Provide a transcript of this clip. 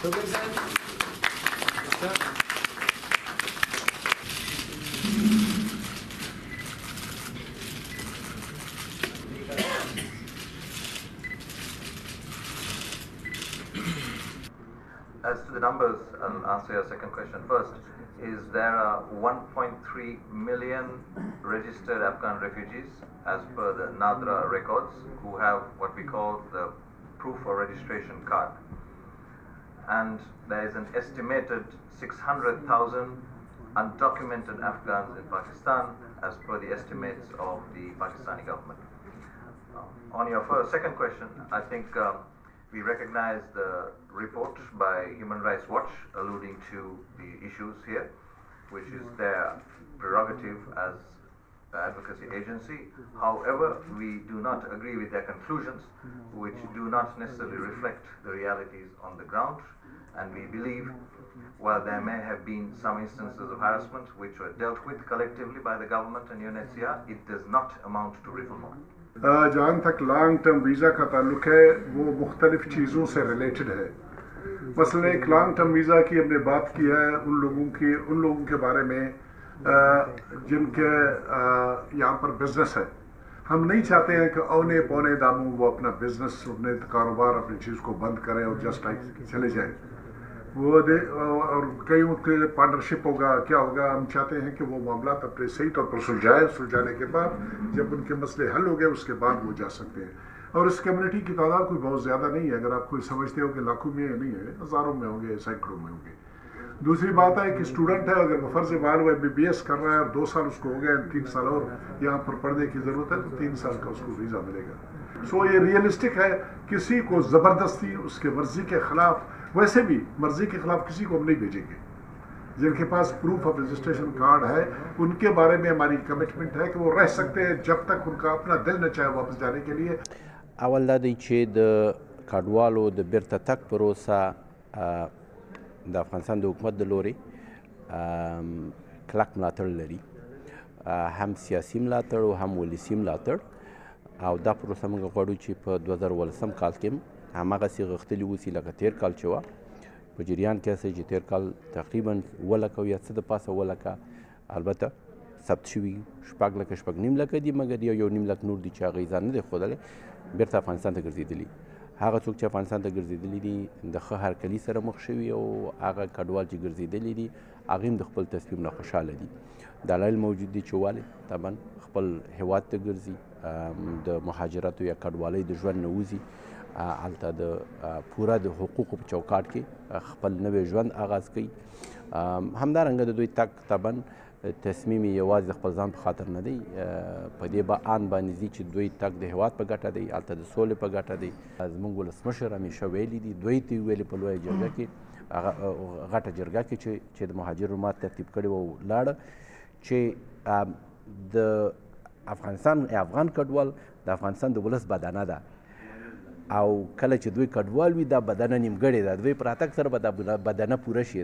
As to the numbers, I'll answer your second question first. There are 1.3 million registered Afghan refugees as per the NADRA records who have what we call the proof of registration card. And there is an estimated 600,000 undocumented Afghans in Pakistan as per the estimates of the Pakistani government. On your second question, I think we recognize the report by Human Rights Watch alluding to the issues here, which is their prerogative as the advocacy agency. However, we do not agree with their conclusions, which do not necessarily reflect the realities on the ground. And we believe, while there may have been some instances of harassment which were dealt with collectively by the government and UNHCR, it does not amount to reform. जहाँ तक long term visa का ताल्लुक है वो मुख्तलिफ चीज़ों से रिलेटेड है। मसलन एक लॉन्ग टर्म वीज़ा की हमने बात की है उन लोगों के बारे में जिनके यहाँ पर बिजनेस है। हम नहीं चाहते हैं कि औने पौने दामों वो अपना बिजनेस अपने कारोबार अपनी चीज़ को बंद करें और जस्ट लाइक चले जाएं। और कई पार्टनरशिप होगा क्या होगा। हम चाहते हैं कि वो मामला अपने सही तौर पर सुलझाने के बाद जब उनके मसले हल हो गए उसके बाद वो जा सकते हैं। और इस कम्युनिटी की तादाद कोई बहुत ज़्यादा नहीं है। अगर आप कोई समझते हो कि लाखों में नहीं है, हज़ारों में होंगे, सैकड़ों में होंगे। दूसरी बात है कि स्टूडेंट है, अगर फ़र्ज़ बाल वो MBBS कर रहा है और 2 साल उसको हो गए, 3 साल और यहाँ पर पढ़ने की ज़रूरत है तो 3 साल का उसको वीज़ा मिलेगा। सो ये रियलिस्टिक है। किसी को ज़बरदस्ती उसके मर्ज़ी के ख़िलाफ़, वैसे भी मर्जी के खिलाफ किसी को हम नहीं भेजेंगे। जिनके पास प्रूफ ऑफ रजिस्ट्रेशन कार्ड है उनके बारे में हमारी कमिटमेंट है कि वो रह सकते हैं जब तक उनका अपना दिल न चाहे वापस जाने के लिए। اول دا دی چې د کډوالو د بیرته تګ پروسه د افغانستان د حکومت د لوري کلک ملاتړ لري، هم سیاسي ملاتړ او هم ولسي ملاتړ. او دا پروسه موږ غواړو چې په 2018 کال کې هماغسې غښتلي اوسي لکه تېر کال چې وه. په جریان کې هسې چې تېر کال تقریبا 7 لکه یا څه د پاسه 7 لکه البته ثبت شوي 6 لکه 6.5 لکه دي، مګر یو 1.5 لک نور دي چې هغه ځان نه دی ښودلی بېرته افغانستان ته ګرځېدلي. هغه څوک چې افغانستان ته ګرځېدلي دي د ښه هرکلي سره مخ شوي او هغه کډوال چې ګرځېدلي دي هغې هم د خپل تصمیم نه خوشحاله دي. دلایل موجود دي چې ولې طبعا خپل هیواد ته ګرځي، د مهاجرتو یا کډوالۍ د ژوند نه وځي، هلته د پوره د حقوقو په چوکاټ کې خپل نوی ژوند آغاز کوي. همدارنګه د دوی تګ طبعا تصمیم یوازې د خپل ځان په خاطر نه دی، په دې به آن باندې ځي چې دوی تګ د هیواد په ګټه دی، هلته د سولې په ګټه دی. زموږ ولسمشر همیشه ویلي دي، دوی ته یې ویلي په لویه جرګه کې، غټه جرګه کې چې د مهاجرو ما ترتیب کړې وه ولاړه، چې د افغان کډوال د افغانستان د ولس بدنه ده او کله چې دوی کډوال وي دا بدنه نیمګړې ده، دوی په راتګ سره به دا بدنه پوره شي.